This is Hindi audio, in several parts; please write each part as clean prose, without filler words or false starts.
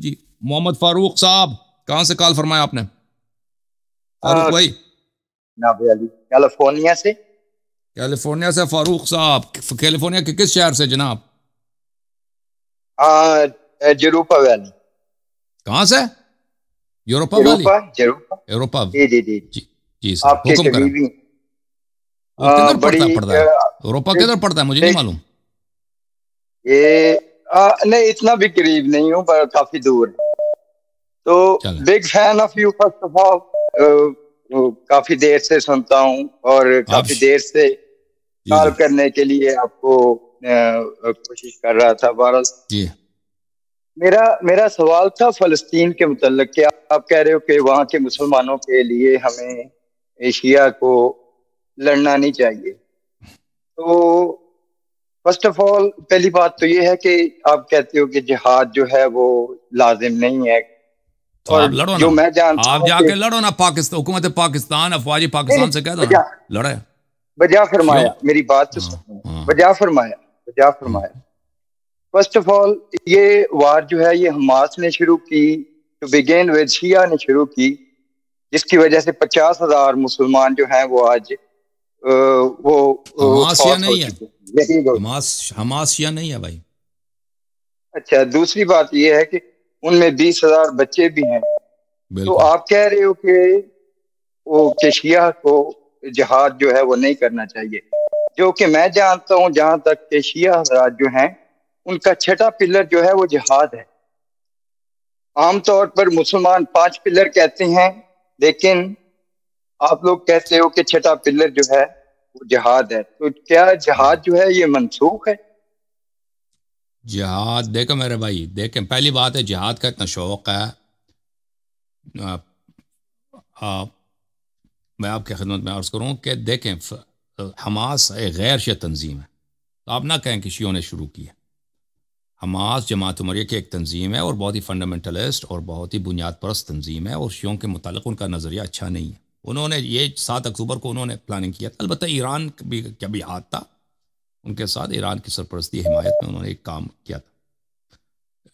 जी मोहम्मद फारूक साहब, कहाँ से कॉल फरमाया आपने? फारूक भाई कैलिफोर्निया से। कैलिफोर्निया से फारूक साहब, कैलिफोर्निया के किस शहर से जनाब? Europa valley. कहाँ से? Europa valley? यूरोपा। जी जी जी जी जी सर, हुक्म करें। वो किधर पड़ता है? यूरोपा किधर पड़ता है, मुझे नहीं मालूम। ये नहीं, इतना भी करीब नहीं हूँ पर काफी दूर है। तो big fan of you first of all. काफी देर से सुनता हूँ और काफी देर से कॉल करने के लिए आपको कोशिश कर रहा था। बहरहाल जी मेरा सवाल था फलस्तीन के मुतल्लिक कि आप कह रहे हो कि वहाँ के मुसलमानों के लिए हमें एशिया को लड़ना नहीं चाहिए। तो फर्स्ट ऑफ ऑल पहली बात तो ये है कि आप कहते हो कि जिहाद जो है वो लाजिम नहीं है। तो और आप लड़ो जो ना, मैं जानता आप जाके लड़ो ना, पाकिस्तान हुकूमत पाकिस्तान अफवाजी पाकिस्तान से कह दो ना लड़े। बजा फरमाया, मेरी बात तो सुनो। बजा फरमाया। फर्स्ट ऑफ ऑल ये वार जो है ये हमास ने शुरू की, टू बिगिन विद शिया ने शुरू की, जिसकी वजह से 50,000 मुसलमान जो हैं वो आज वो हमासिया नहीं है। हमासिया नहीं है भाई। अच्छा, दूसरी बात ये है कि उनमें 20,000 बच्चे भी हैं। तो आप कह रहे हो कि वो शिया को जिहाद जो है वो नहीं करना चाहिए, जो कि मैं जानता हूँ जहां तक के शिया हज़रात जो हैं उनका छठा पिलर जो है वो जिहाद है। आमतौर पर मुसलमान 5 पिलर कहते हैं, लेकिन आप लोग कहते हो कि छठा पिलर जो है वो जिहाद है। तो क्या जिहाद जो है ये मनसूख है? जिहाद देखो मेरे भाई, देखें पहली बात है जिहाद का इतना शौक है, मैं आपके खिदमत में अर्ज़ करूँ कि देखें हमास एक गैर शिया तंजीम है। तो आप ना कहें कि शियों ने शुरू की है। हमास जमात उमरिया की एक तंजीम है और बहुत ही फंडामेंटलिस्ट और बहुत ही बुनियाद परस्त तंजीम है, और शियों के मुतालिक उनका नज़रिया अच्छा नहीं है। उन्होंने ये 7 अक्टूबर को उन्होंने प्लानिंग किया था। अलबत्ता ईरान भी क्या भी हाथ था उनके साथ, ईरान की सरपरस्ती हिमायत में उन्होंने एक काम किया था।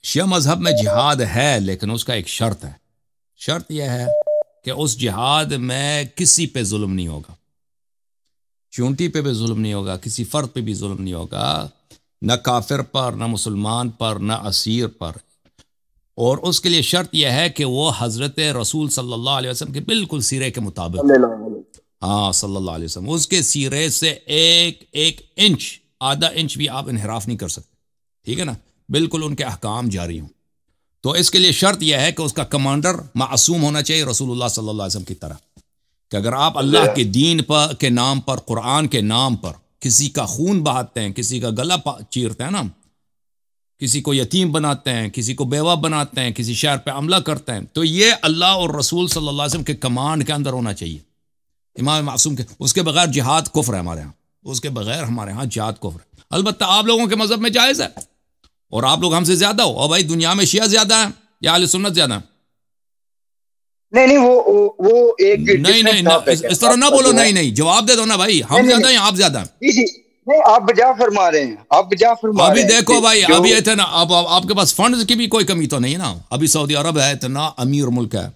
शिया मजहब में जिहाद है, लेकिन उसका एक शर्त है। शर्त यह है कि उस जिहाद में किसी पे जुल्म नहीं होगा, चूंटी पे भी जुल्म नहीं होगा, किसी फर्द पे भी जुल्म नहीं होगा, न काफिर पर, न मुसलमान पर, न असीर पर। और उसके लिए शर्त यह है कि वो हज़रत रसूल सल्लल्लाहु अलैहि वसल्लम के बिल्कुल सीरे के मुताबिक, हाँ सल्लल्लाहु अलैहि वसल्लम, उसके सीरे से एक इंच, आधा इंच भी आप इनहराफ नहीं कर सकते। ठीक है ना, बिल्कुल उनके अहकाम जारी हों। तो इसके लिए शर्त यह है कि उसका कमांडर मासूम होना चाहिए रसूलुल्लाह सल्लल्लाहु अलैहि वसल्लम की तरह। कि अगर आप अल्लाह के दीन पर के नाम पर, कुरान के नाम पर किसी का खून बहाते हैं, किसी का गला चीरते हैं ना, किसी को यतीम बनाते हैं, किसी को बेवा बनाते हैं, किसी शहर पे हमला करते हैं, तो ये अल्लाह और रसूल सल्लल्लाहु अलैहि वसल्लम के कमांड के अंदर होना चाहिए, इमाम मासूम के। उसके बगैर जिहाद कुफ्र है हमारे यहाँ, उसके बगैर हमारे यहाँ जिहाद कुफ्र है। अलबत्ता आप लोगों के मजहब में जायज़ है, और आप लोग हमसे ज्यादा हो, और भाई दुनिया में शिया ज्यादा है या अहले सुन्नत ज्यादा है? नहीं वो एक नहीं इस तरह ना बोलो। नहीं जवाब दे दो ना भाई, हम ज्यादा हैं आप ज्यादा हैं? नहीं, आप बजा फरमा रहे हैं, आप बजा फरमा अभी देखो भाई, अभी इतना अब आपके पास फंड्स की भी कोई कमी तो नहीं है ना। अभी सऊदी अरब है, इतना अमीर मुल्क है,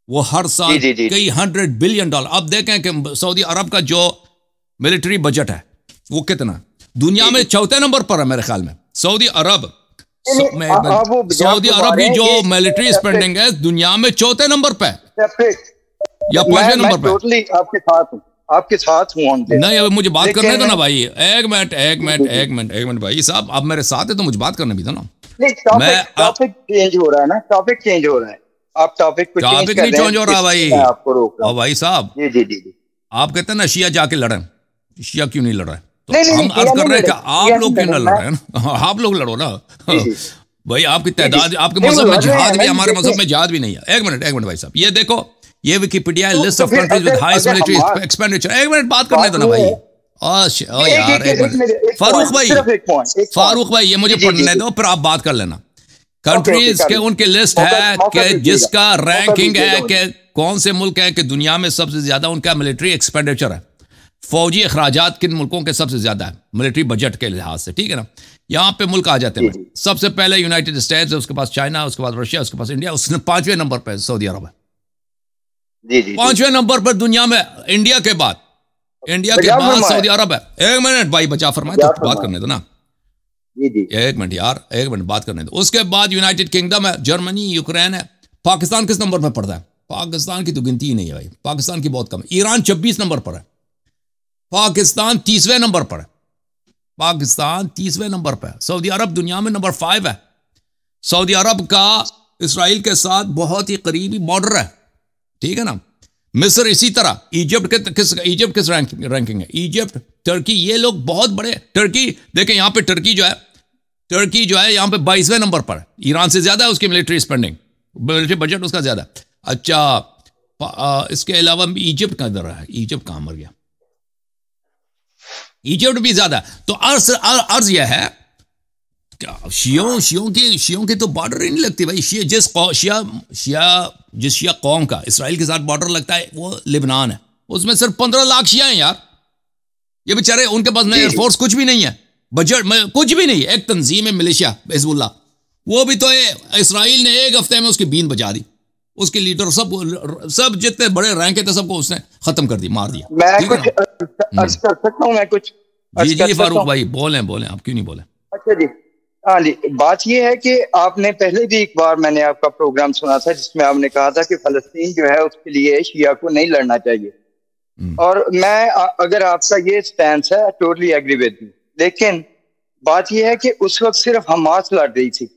वो हर साल कई $100 बिलियन। अब देखें कि सऊदी अरब का जो मिलिट्री बजट है वो कितना, दुनिया में 4थे नंबर पर है मेरे ख्याल में सऊदी अरब। सऊदी अरब की जो मिलिट्री स्पेंडिंग है दुनिया में 4थे नंबर पे या 5वें नंबर पे। टोटली आपके साथ हूं। नहीं, अब मुझे बात करने दो ना भाई। एक मिनट भाई साहब, आप मेरे साथ है तो मुझे बात करने भी दो ना। टॉपिक चेंज हो रहा है ना, टॉपिक चेंज हो रहा है। आप टॉपिक नहीं चेंज हो रहा भाई। आपको रोक रहा हूं भाई साहब। जी आप कहते हैं ना शिया जाके लड़े, शिया क्यों नहीं लड़ रहे? तो हम अर्ज कर रहे हैं कि आप लोग क्यों ना लड़ रहे हैं? आप लोग लड़ो ना भाई। आपकी तादाद, आपके मजहब में जिहाद भी, हमारे मजहब में जिहाद भी नहीं है। एक मिनट भाई साहब, ये देखो, ये Wikipedia list of countries with highest military expenditure. एक मिनट बात करने दो ना भाई। यार एक मिनट फारूक भाई ये मुझे पढ़ने दो, फिर आप बात कर लेना। कंट्रीज के उनकी लिस्ट है कि जिसका रैंकिंग है कि कौन से मुल्क है कि दुनिया में सबसे ज्यादा उनका मिलिट्री एक्सपेंडिचर है, फौजी अखराजात किन मुल्कों के सबसे ज्यादा है मिलिट्री बजट के लिहाज से। ठीक है ना, यहाँ पे मुल्क आ जाते हैं। सबसे पहले यूनाइटेड स्टेट्स है, उसके पास चाइना, उसके बाद रशिया, उसके पास इंडिया, उसने 5वें नंबर पर सऊदी अरब है। 5वें नंबर पर दुनिया में इंडिया के बाद सऊदी अरब है। एक मिनट भाई, बचा फरमाए तो बात करने दो ना। एक मिनट यार, एक मिनट बात करने दो। उसके बाद यूनाइटेड किंगडम है, जर्मनी, यूक्रेन है। पाकिस्तान किस नंबर पर पड़ता है? पाकिस्तान की तो गिनती ही नहीं है भाई, पाकिस्तान की बहुत कम है। ईरान 26 नंबर पर है। पाकिस्तान 30वें नंबर पर है। पाकिस्तान 30वें नंबर पर है। सऊदी अरब दुनिया में नंबर 5 है। सऊदी अरब का इसराइल के साथ बहुत ही करीबी बॉर्डर है, ठीक है ना। मिस्र इसी तरह। इजिप्ट किस रैंकिंग है? इजिप्ट, टर्की, ये लोग बहुत बड़े। टर्की देखें, यहां पे टर्की जो है यहां पे 22वें नंबर पर है। ईरान से ज्यादा है उसकी मिलिट्री स्पेंडिंग, मिलिट्री बजट उसका ज्यादा। अच्छा, इसके अलावा इजिप्ट का इधर है। इजिप्ट कहां मर गया? इजिप्ट भी ज्यादा। तो अर्ज यह है, शियों की तो बॉर्डर ही नहीं लगती भाई। जिस शिया कौम का इसराइल के साथ बॉर्डर लगता है वो लिबनान है। उसमें सिर्फ 15 लाख शिया हैं यार। ये बेचारे, उनके पास में एयरफोर्स कुछ भी नहीं है, बजट में कुछ भी नहीं है। एक तंजीम है मिलिशिया हिजबुल्लाह, वो भी तो इसराइल ने एक हफ्ते में उसकी बीन बजा दी। उसके लीडर सब जितने बड़े रैंक थे सबको उसने खत्म कर दी, मार दिया। मैं कुछ अर्ज कर सकता हूं? मैं कुछ जी फारूक भाई, बोलें, आप क्यों नहीं बोले? अच्छा जी, हाँ जी। बात यह है कि आपने पहले भी एक बार मैंने आपका प्रोग्राम सुना था जिसमें आपने कहा था कि फलस्तीन जो है उसके लिए शिया को नहीं लड़ना चाहिए। और मैं अगर आपका ये स्टैंस है, टोटली एग्री विद यू। लेकिन बात यह है कि उस वक्त सिर्फ हमास लड़ रही थी,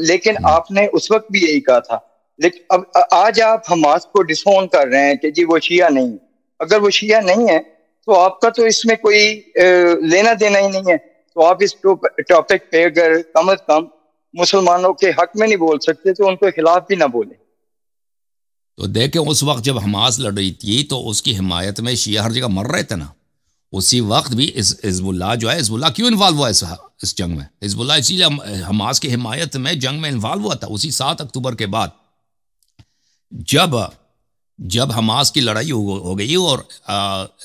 लेकिन आपने उस वक्त भी यही कहा था। लेकिन अब आज आप हमास को डिसोन कर रहे हैं कि जी वो शिया नहीं है। अगर वो शिया नहीं है तो आपका तो इसमें कोई लेना देना ही नहीं है। तो आप इस टॉपिक पे अगर कम से कम मुसलमानों के हक में नहीं बोल सकते तो उनके खिलाफ भी ना बोले। तो देखें, उस वक्त जब हमास लड़ रही थी तो उसकी हिमायत में शिया हर जगह मर रहे थे ना। उसी वक्त भी हिजबुल्लाह जो है, हिजबुल्लाह क्यों इन्वॉल्व हुआ इस जंग में? हिजबुल्लाह इसीलिए हमास की हिमायत में जंग में इन्वॉल्व हुआ था। उसी 7 अक्टूबर के बाद जब हमास की लड़ाई हो गई और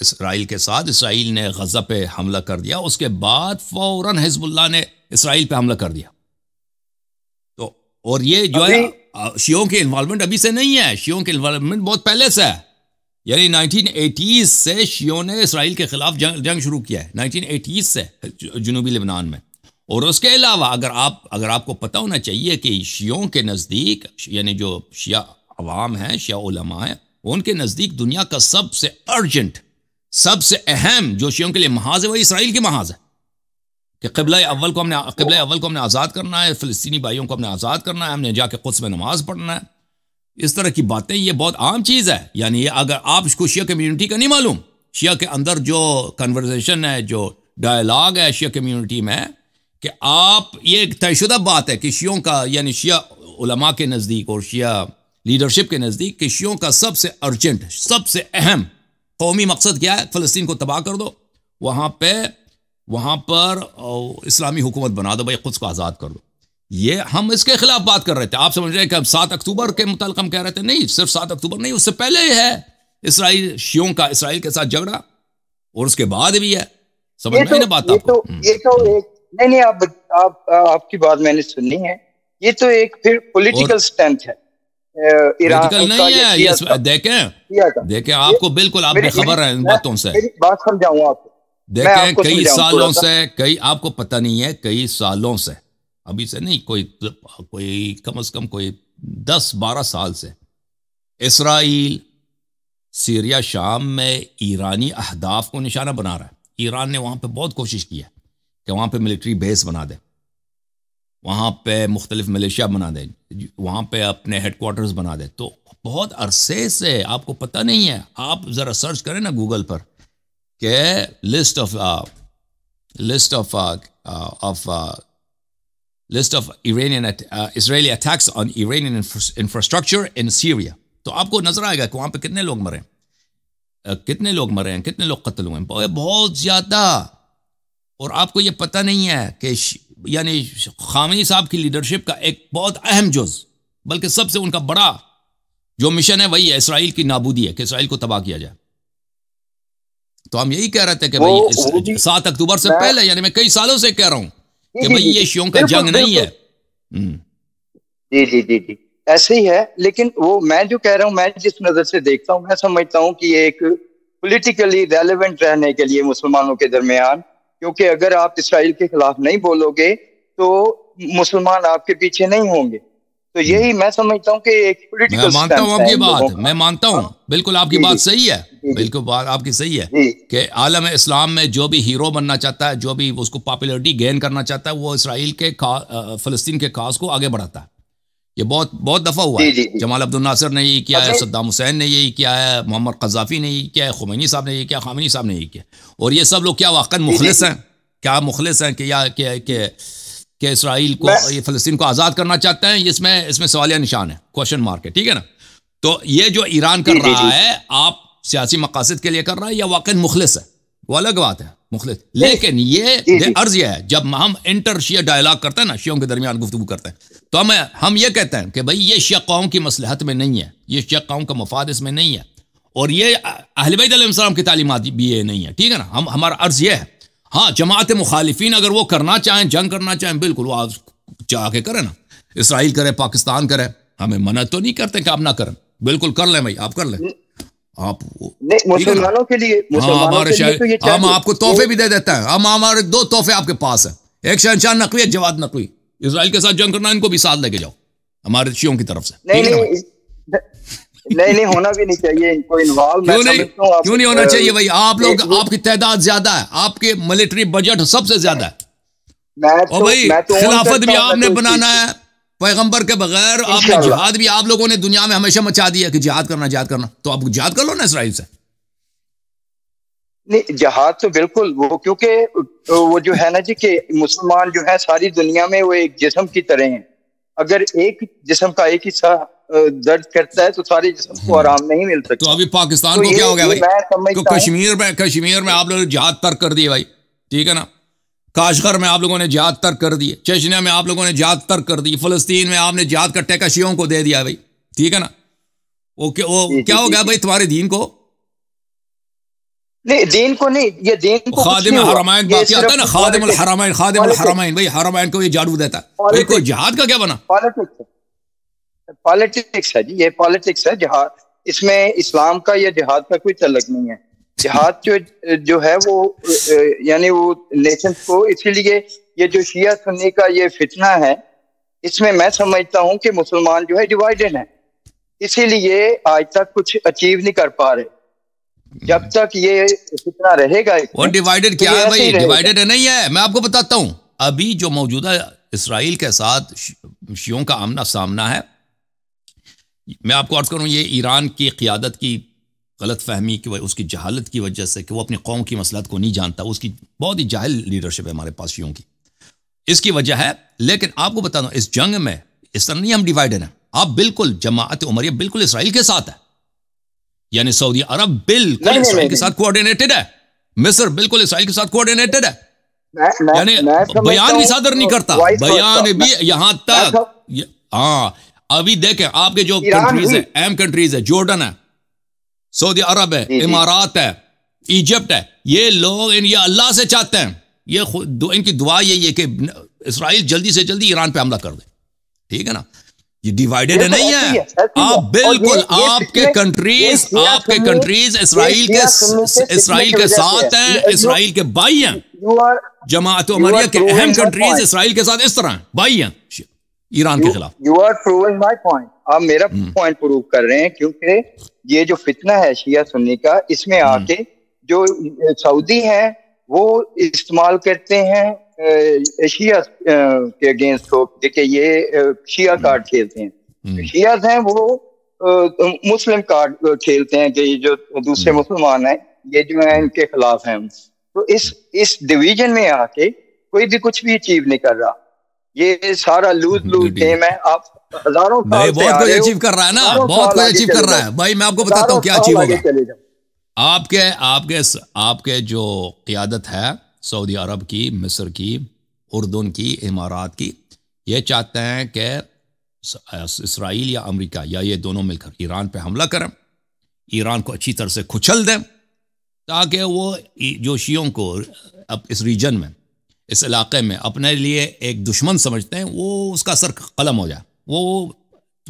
इसराइल के साथ, इसराइल ने गजा पे हमला कर दिया, उसके बाद फौरन हिजबुल्लाह ने इसराइल पे हमला कर दिया। तो और ये जो है शियों के इन्वॉल्वमेंट अभी से नहीं है, शियों के इन्वॉल्वमेंट बहुत पहले से है। यानी 1980s से शियों ने इसराइल के खिलाफ जंग शुरू किया है, 1980s से जनूबी लेबनान में। और उसके अलावा अगर आपको पता होना चाहिए कि शियों के नज़दीक, यानी जो शिया अवाम है, शिया उलमा है, उनके नज़दीक दुनिया का सबसे अर्जेंट, सबसे अहम जो शियों के लिए महाज है वही इसराइल की महाज है कि क़िबला अव्वल को हमने आज़ाद करना है, फ़िलिस्तीनी भाइयों को हमने आज़ाद करना है, हमने जाके क़ुद्स में नमाज पढ़ना है। इस तरह की बातें, ये बहुत आम चीज़ है। यानी ये अगर आपको शिया कम्युनिटी का नहीं मालूम, शिया के अंदर जो कन्वर्सेशन है, जो डायलॉग है शिया कम्युनिटी में, कि आप, ये एक तयशुदा बात है कि शियों का, यानी शिया उलमा के नज़दीक और शिया लीडरशिप के नज़दीक कि शियों का सबसे अर्जेंट, सबसे अहम कौमी मकसद क्या है? फ़लस्तीन को तबाह कर दो, वहाँ पर इस्लामी हुकूमत बना दो भाई, क़ुद्स को आज़ाद कर दो। ये हम इसके खिलाफ बात कर रहे थे। आप समझ रहे हैं कि अब 7 अक्टूबर के मुताल्लिक़ हम कह रहे थे? नहीं, सिर्फ 7 अक्टूबर नहीं, उससे पहले है इसराइल, शियों का इसराइल के साथ झगड़ा, और उसके बाद भी है। समझ में आई ना बात आपको? ये तो एक नहीं, आपकी बात मैंने सुनी है। ये तो एक फिर पॉलिटिकल स्टैंड है, पॉलिटिकल नहीं है। देखें आपको बिल्कुल, आप बेखबर हैं इन बातों से। बात समझाऊं आपको। देखें कई सालों से, आपको पता नहीं है, कई सालों से, अभी से नहीं, कोई कम से कम कोई 10-12 साल से इसराइल सीरिया शाम में ईरानी अहदाफ को निशाना बना रहा है। ईरान ने वहाँ पे बहुत कोशिश की है कि वहाँ पे मिलिट्री बेस बना दे, वहाँ पे मुख्तलिफ मिलिशिया बना दे, वहाँ पे अपने हेडक्वार्टर्स बना दे। तो बहुत अरसे से, आपको पता नहीं है, आप ज़रा सर्च करें ना गूगल पर कि list of Israeli attacks on Iranian infrastructure in Syria, तो आपको नजर आएगा कि वहाँ पे कितने लोग मरे हैं, कितने लोग कत्ल हुए हैं, बहुत ज़्यादा। और आपको ये पता नहीं है कि यानी खामेनी साहब की लीडरशिप का एक बहुत अहम जुज़, बल्कि सबसे उनका बड़ा जो मिशन है वही है इसराइल की नाबूदी है, कि इसराइल को तबाह किया जाए। तो हम यही कह रहे थे कि भाई 7 अक्टूबर से पहले, यानी मैं कई सालों से कह रहा हूं कि भाई ये शियों का जंग नहीं है। जी जी जी जी, ऐसे ही है। लेकिन वो मैं जो कह रहा हूँ, मैं जिस नजर से देखता हूँ, मैं समझता हूँ कि ये एक पॉलिटिकली रेलेवेंट रहने के लिए मुसलमानों के दरमियान, क्योंकि अगर आप इसराइल के खिलाफ नहीं बोलोगे तो मुसलमान आपके पीछे नहीं होंगे। तो यही मैं समझता हूँ कि एक मैं पॉलिटिकल मानता हूँ स्टैंड है आपकी इन बात, लोगों का। मैं मानता हूँ, बिल्कुल आपकी जी बात जी सही है, जी जी बिल्कुल बात आपकी सही है जी कि आलम इस्लाम में जो भी हीरो बनना चाहता है, जो भी उसको पॉपुलैरिटी गेन करना चाहता है, वो इसराइल के फ़लस्तीन के काज को आगे बढ़ाता है। ये बहुत बहुत दफ़ा हुआ जी है। जी जी। जमाल अब्दुल नासिर ने यही किया है, अभी सद्दाम हुसैन ने यही किया है, मोहम्मद क़ज़ाफ़ी ने यही किया है, खुमैनी साहब ने यही किया, खामेनी साहब ने यही किया। और ये सब लोग क्या वाकई जी जी मुखलिस जी। हैं? क्या मुखलिस हैं कि या कि इसराइल को, मैं ये फ़लस्तीन को आज़ाद करना चाहते हैं? इसमें इसमें सवालिया निशान है, क्वेश्चन मार्क है, ठीक है ना? तो ये जो ईरान कर जी जी रहा जी है, आप सियासी मकासद के लिए कर रहा है या वाकई मुखलिस है, वो अलग बात है, मुखलिस। नहीं। लेकिन ये जी जी अर्ज ये है, जब हम इंटर शिया डायलॉग करते हैं ना, शियों के दरमियान गुफ्तगू करते हैं, तो हम ये कहते हैं कि भाई ये शिया कौम की मसलहत में नहीं है, ये शिया कौम का मफाद इसमें नहीं है, और ये अहले बैत अलैहिस्सलाम की तालीमात भी ये नहीं है, ठीक है ना? हमारा अर्ज ये है। हाँ, जमात मुखालिफिन अगर वो करना चाहें, जंग करना चाहें, बिल्कुल वो आज जाके करें ना, इसराइल करे, पाकिस्तान करे, हमें मना तो नहीं करते कि आप ना करें, बिल्कुल कर लें भाई, आप कर लें, आप नहीं, ठीक है ना? मुसलमानों के लिए, हाँ, मुसलमानों हमारे के लिए तो ये हम चाहिए। आपको तोहफे ये भी दे देते हैं, हम हमारे 2 तोहफे आपके पास है, एक शहनशाह नकवी, एक जवाद नकवी। इसराइल के साथ जंग करना, इनको भी साथ लेके जाओ हमारे शियों की तरफ से, नहीं ठीक है ना भाई? नहीं नहीं नहीं, होना भी नहीं चाहिए इनको इन्वॉल्व। मैं क्यों नहीं, समझता हूँ आप क्यों नहीं होना चाहिए भाई? आप लोग, ये आपकी तादाद ज्यादा है, आपके मिलिट्री बजट सबसे ज्यादा है, और भाई मैं तो ओन खिलाफत भी करता हूँ, मैं आपने तो इस चीज बनाना है, पैगंबर के बगैर को आपने इंशाल्लाह। जिहाद भी, आप लोगों ने दुनिया में हमेशा मचा दिया कि जिहाद करना, जिहाद करना, तो आप जिहाद कर लो ना इसराइल से। नहीं, जहाद तो बिल्कुल वो, क्योंकि वो जो है ना जी कि मुसलमान जो है सारी दुनिया में वो एक जिस्म की तरह हैं। अगर एक जिस्म का एक हिस्सा दर्द करता है तो सारे जिस्म को आराम नहीं मिल तो सकता। अभी पाकिस्तान तो को क्या हो गया भाई? मैं तो समझता हूँ। कश्मीर में आप लोगों ने जिहाद तर्क कर दिए भाई, ठीक है ना? काशगर में आप लोगों ने जिहाद तर्क कर दिए, चेचनिया में आप लोगों ने जिहाद तर्क कर दी, फलस्तीन में आपने जिहाद का ठेका शियों को दे दिया भाई, ठीक है ना? वो जी क्या जी हो जी गया जी। भाई तुम्हारे दीन को? नहीं, दीन को नहीं, ये दीन को कुछ खादिम नहीं हुआ। हरमैन ये बाकी आता है ना, सिर्फ खादिम पॉलिटिक्स, हरमैन, भाई हरमैन को ये झाड़ू देता है भाई, कोई जिहाद का क्या बना? पॉलिटिक्स पॉलिटिक्स है जी, ये पॉलिटिक्स है। जिहाद, इसमें इस्लाम का या जिहाद का कोई तल्लुक नहीं है। जिहाद जो है वो यानी वो नेशन को, इसीलिए ये जो शिया सुन्नी का ये फितना है, इसमें मैं समझता हूँ कि मुसलमान जो है डिवाइडेड है, इसीलिए आज तक कुछ अचीव नहीं कर पा रहे। जब तक ये फितना रहेगा और डिवाइडेड तो क्या ये है ऐसे भाई? ही रहेगा। डिवाइडेड नहीं है, मैं आपको बताता हूं। अभी जो मौजूदा इसराइल के साथ शियों का आमना सामना है, मैं आपको अर्ज करूं, ये ईरान की क़ियादत की गलत फहमी की वजह, उसकी जहालत की वजह से कि वो अपनी कौम की मसलहत को नहीं जानता, उसकी बहुत ही जाहिल लीडरशिप है हमारे पास शियों की, इसकी वजह है। लेकिन आपको बता दूं, इस जंग में इस तरह नहीं हम डिवाइडेड हैं। आप बिल्कुल, जमाअत उमरिया बिल्कुल इसराइल के साथ है, यानी सऊदी अरब बिल्कुल इसराइल के साथ कोऑर्डिनेटेड है, मिस्र बिल्कुल इसराइल के साथ कोऑर्डिनेटेड है, यानी बयान भी सादर नहीं करता, बयान भी यहां तक। हाँ, अभी देखें आपके जो कंट्रीज है, अहम कंट्रीज है, जॉर्डन है, सऊदी अरब है, इमारात है, इजिप्ट है, ये लोग ये अल्लाह से चाहते हैं, ये इनकी दुआ यही है कि इसराइल जल्दी से जल्दी ईरान पे हमला कर दे, ठीक है ना? ये डिवाइडेड नहीं है, आप बिल्कुल आपके कंट्रीज इसराइल के साथ हैं, इसराइल के भाई हैं। जमाअत उमरिया के अहम कंट्रीज इसराइल के साथ इस तरह भाई हैं ईरान के खिलाफ। You are proving my point, आप मेरा पॉइंट प्रूव कर रहे हैं, क्योंकि ये जो फितना है शिया सुन्नी का, इसमें आके जो सऊदी हैं वो इस्तेमाल करते हैं शिया के अगेंस्ट को, देखिए ये शिया कार्ड खेलते हैं। शियाज हैं वो मुस्लिम कार्ड खेलते हैं कि ये जो दूसरे मुसलमान हैं ये जो है इनके खिलाफ हैं। तो इस डिवीजन में आके कोई भी कुछ भी अचीव नहीं कर रहा, ये सारा लूज गेम है। आप हजारों साल से बहुत कुछ अचीव कर रहा है ना, बहुत कुछ अचीव कर रहा है भाई। मैं आपको बताता हूँ क्या अचीव होगा। आपके जो क़ियादत है सऊदी अरब की, मिस्र की, उर्दन की, इमारात की, ये चाहते हैं कि इसराइल या अमेरिका या ये दोनों मिलकर ईरान पे हमला करें, ईरान को अच्छी तरह से कुचल दें, ताकि वो जो शियों को अब इस रीजन में इस इलाके में अपने लिए एक दुश्मन समझते हैं, वो उसका सर कलम हो जाए। वो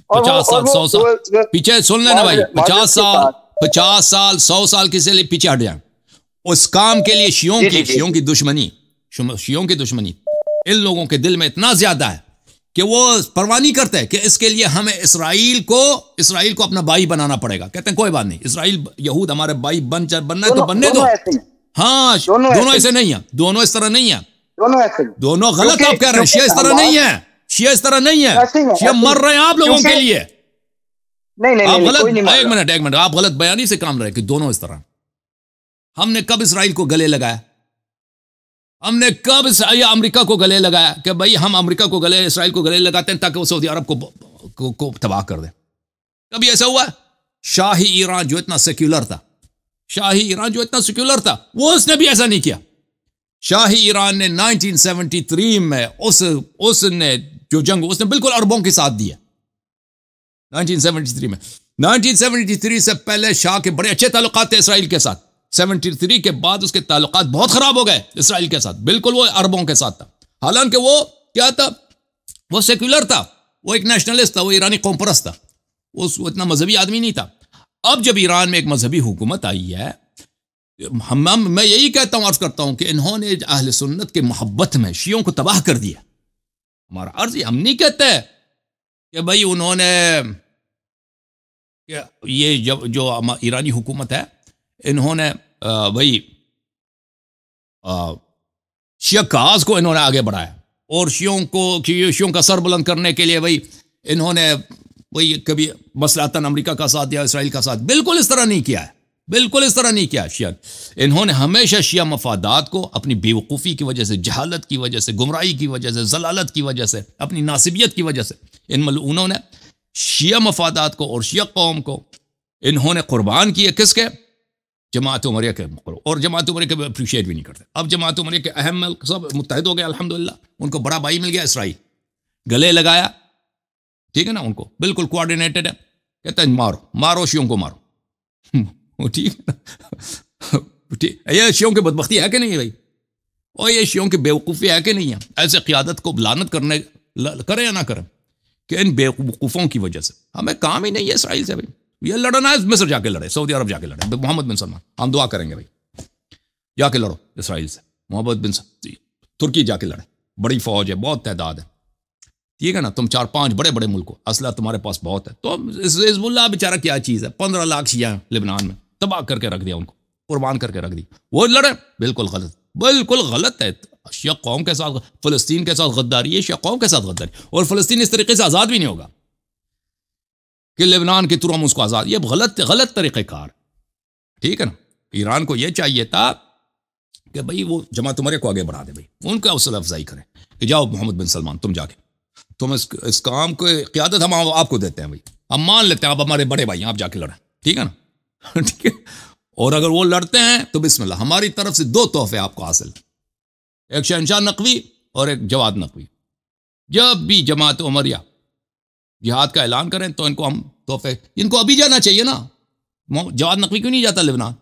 50 साल 100 साल पीछे, सुन लेना भाई, 50 साल 100 साल किसी लिए पीछे हट जाए, उस काम के लिए शियों की दुश्मनी, शियों की दुश्मनी इन लोगों के दिल में इतना ज्यादा है कि वो परवाह नहीं करते कि इसके लिए हमें इसराइल को अपना भाई बनाना पड़ेगा। कहते हैं कोई बात नहीं, इसराइल यहूद हमारे भाई बनना है तो बनने दो। हाँ, दोनों ऐसे नहीं है, दोनों इस तरह नहीं है, दोनों गलत आप कह रहे हैं। शिया इस तरह नहीं है, शिया इस तरह नहीं है, शिया मर रहे हैं आप लोगों के लिए। आप गलत, एक मिनट, आप गलत बयानी से काम रहे कि दोनों इस तरह। हमने कब इसराइल को गले लगाया? हमने कब अमेरिका को गले लगाया कि भाई हम अमेरिका को गले, इसराइल को गले लगाते हैं ताकि वो सऊदी अरब को तबाह कर दे? कभी ऐसा हुआ? शाही ईरान जो इतना सेक्युलर था, वो उसने भी ऐसा नहीं किया। शाही ईरान ने 1973 में उसने जो जंग, उसने बिल्कुल अरबों के साथ दिया 1973 में। 1973 से पहले शाह के बड़े अच्छे ताल्लुकात थे इसराइल के साथ। 73 के बाद उसके ताल्लुकात बहुत खराब हो गए इसराइल के साथ, बिल्कुल वो अरबों के साथ था। हालांकि वो क्या था, वो सेक्युलर था, वो एक नेशनलिस्ट था, वो ईरानी कौम परस्त था, वो इतना मजहबी आदमी नहीं था। अब जब ईरान में एक मजहबी हुकूमत आई है, मैं यही कहता हूं, अर्ज करता हूं कि इन्होंने अहले सुन्नत के मोहब्बत में शियों को तबाह कर दिया। हमारा अर्ज, हम नहीं कहते कि भाई उन्होंने, ये जो ईरानी हुकूमत है, इन्होंने भाई शिया काज को इन्होंने आगे बढ़ाया और शियों का सर बुलंद करने के लिए भाई इन्होंने वही कभी मसलातन अमेरिका का साथ या इसराइल का साथ, बिल्कुल इस तरह नहीं किया है, बिल्कुल इस तरह नहीं किया। शिया, इन्होंने हमेशा शिया मफादात को अपनी बेवकूफ़ी की वजह से, जहालत की वजह से, गुमराही की वजह से, जलालत की वजह से, अपनी नासिबियत की वजह से, उन्होंने शिया मफादात को और शिया कौम को इन्होंने कुर्बान किए। किसके? जमात उमरिया के। और जमात उमरिया के अप्रिशिएट भी नहीं करते। अब जमात उमरिया के अहम मुल्क सब मुत्तहिद हो गए अल्हम्दुलिल्लाह, उनको बड़ा भाई मिल गया इसराइल, गले लगाया, ठीक है ना, उनको बिल्कुल कोऑर्डिनेटेड है। कहते हैं मारो शियों को मारो, ठीक है, ये शियों की बदबख्ती है कि नहीं है भाई, और ये शियों की बेवकूफ़ी है कि नहीं है? ऐसे क़ियादत को लानत करें या ना करें कि इन बेवकूफ़ों की वजह से हमें काम ही नहीं है इसराइल से। भाई ये लड़ना है, मिस्र जाके लड़े, सऊदी अरब जाके लड़े, मोहम्मद बिन सलमान, हम दुआ करेंगे भाई, जाके लड़ो इसराइल से। मोहम्मद बिन तुर्की जाके लड़े, बड़ी फौज है, बहुत तादाद है, ठीक है ना। तुम 4-5 बड़े बड़े मुल्क हो, असला तुम्हारे पास बहुत है। तो हिज़्बुल्लाह बेचारा क्या चीज़ है, 15 लाख शिया लेबनान में, तबाह करके रख दिया, उनको कुर्बान करके रख दी, वो लड़े। बिल्कुल गलत है। शिया कौम के साथ, फ़लस्तीन के साथ गद्दारी है, शिया कौम के साथ गद्दारी, और फ़लस्तीन इस तरीके से आज़ाद भी नहीं होगा कि लेबनान के तुरंत उसको आज़ाद, ये गलत तरीक़ेकार, ठीक है ना। ईरान को ये चाहिए था कि भाई वो जमात उमरिया को आगे बढ़ा दे, भाई उनका हौसला अफजाई करें कि जाओ मोहम्मद बिन सलमान, तुम जाके, तुम इस काम को क़ियादत हम आपको देते हैं भाई, हम मान लेते हैं आप हमारे बड़े भाई, आप जाके लड़ें, ठीक है ना, ठीक है। और अगर वो लड़ते हैं तो बिस्मिल्लाह, हमारी तरफ से 2 तोहफे आपको हासिल, एक शहनशाह नकवी और एक जवाद नकवी। जब भी जमात उमरिया जिहाद का ऐलान करें तो इनको हम तोहफे, इनको अभी जाना चाहिए ना। जवाद नकवी क्यों नहीं जाता लेबनान?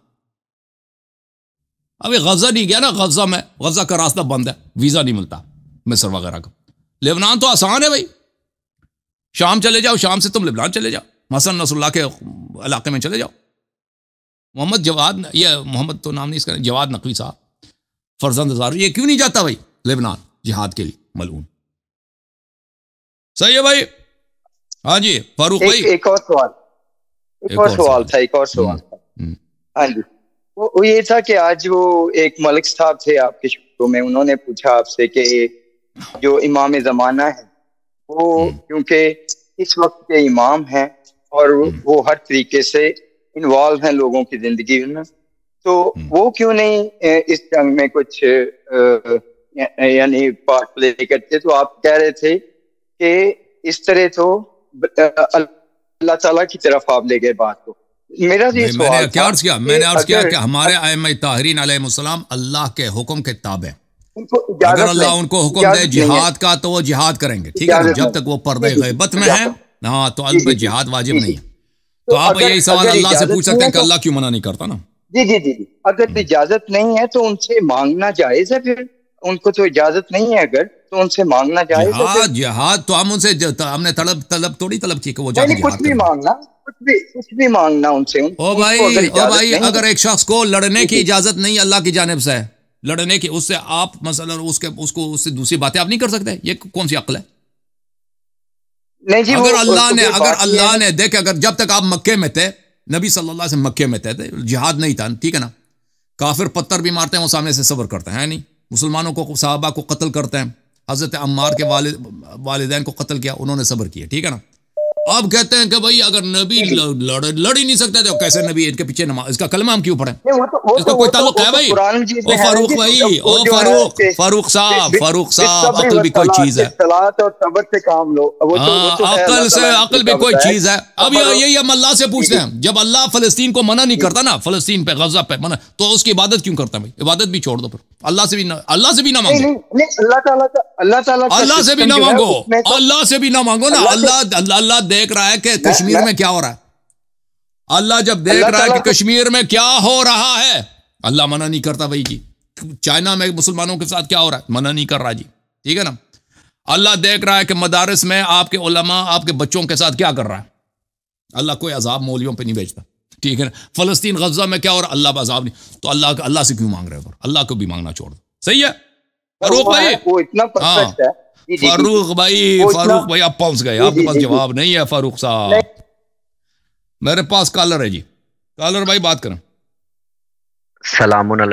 अभी गजा नहीं गया ना, गजा का रास्ता बंद है, वीजा नहीं मिलता मिस्र वगैरह का। लेबनान तो आसान है भाई, शाम चले जाओ, शाम से तुम लेबनान चले जाओ, हसन नसरुल्लाह के इलाके में चले जाओ। मोहम्मद तो नाम नहीं इसका, जवाद नकवी साहब, फरजंद ज़ार, ये क्यों नहीं जाता भाई लेबनान जिहाद के लिए? मलून। सही है भाई। हाँ जी फारूक भाई, एक और सवाल था। हाँ जी, वो ये था कि आज वो एक मलिक साहब थे आपके शो में, उन्होंने पूछा आपसे कि जो इमाम ज़माना है वो क्योंकि इस वक्त के इमाम हैं और वो हर तरीके से इन्वॉल्व हैं लोगों की जिंदगी में, तो वो क्यों नहीं इस जंग में कुछ यानी पार्ट प्ले करते? तो आप कह रहे थे कि इस तरह तो अल्लाह ताला की तरफ आप ले गए बात को। मेरा ये सवाल था, मैंने अर्ज किया कि हमारे आइम्मा ताहरीन अलैहिमुस्सलाम अल्लाह के हुक्म के ताबे, अगर अल्लाह उनको हुक्म दे जिहाद का तो वो जिहाद करेंगे, ठीक है। जब तक वो पर्दे गैबत में है, हाँ, तो अल पे जिहाद वाजिब नहीं है। तो आप यही सवाल अल्लाह से पूछ सकते हैं कि अल्लाह क्यों मना नहीं करता ना? जी, अगर इजाजत नहीं है तो उनसे मांगना जायज है फिर उनको तो इजाजत नहीं है, अगर तो उनसे मांगना चाहिए। जिहाद जिहाद तो हम उनसे हमने तलब थोड़ी तलब की कि वो नहीं, कुछ भी मांगना, कुछ भी मांगना उनसे। ओ भाई अगर एक शख्स को लड़ने की इजाजत नहीं अल्लाह की जानिब से है, लड़ने की, उससे आप मसलन उससे दूसरी बातें आप नहीं कर सकते, ये कौन सी अक्ल है? नहीं जी, अगर अल्लाह ने देखे, अगर जब तक आप मक्के में थे, नबी सल्लल्लाहु अलैहि वसल्लम मक्के में थे, जिहाद नहीं था, ठीक है ना, काफिर पत्थर भी मारते हैं, वो सामने से सब्र करते हैं, नहीं, मुसलमानों को, सहाबा को कत्ल करते हैं, हजरत अम्मार के वालिदैन को कत्ल किया, उन्होंने सब्र किया, ठीक है ना। अब कहते हैं कि भाई अगर नबी लड़ ही नहीं सकते तो कैसे नबी इनके पीछे नमाज, इसका कलमा हम क्यों पढ़े? इसका कोई ताल्लुक है भाई? ओ फारूक भाई, ओ फारूक साहब अकल भी कोई चीज है, अकल भी कोई चीज है। अब यही हम अल्लाह से पूछते हैं, जब अल्लाह फलस्तीन को मना नहीं करता ना, फलस्तीन पे, गजा पे मना, तो उसकी इबादत क्यों करता है भाई? इबादत भी छोड़ दो फिर, अल्लाह से भी ना मांगो, अल्लाह से भी ना मांगो, अल्लाह से भी ना मांगो ना। अल्लाह देख रहा है कि कश्मीर में क्या हो रहा है, अल्लाह जब देख रहा है कि कश्मीर में क्या हो रहा है, अल्लाह मना नहीं करता भाई जी। चाइना में मुसलमानों के साथ क्या हो रहा है, मना नहीं कर रहा जी, ठीक है ना। अल्लाह देख रहा है कि मदारिस में आपके उलमा आपके बच्चों के साथ क्या कर रहा है, अल्लाह कोई अजाब मौलियों पे नहीं भेजता, ठीक है ना। फलस्तीन गजा में क्या हो रहा है, अल्लाह अजाब नहीं, तो अल्लाह से क्यों मांग रहे हो? अल्लाह को भी मांगना छोड़ दो, सही है फारूक भाई? वो इतना परफेक्ट है। फारूक भाई आप पहुंच गए, आपके पास जवाब नहीं है फारूक साहब। मेरे पास कॉलर है जी, कॉलर भाई बात करें। सलामुन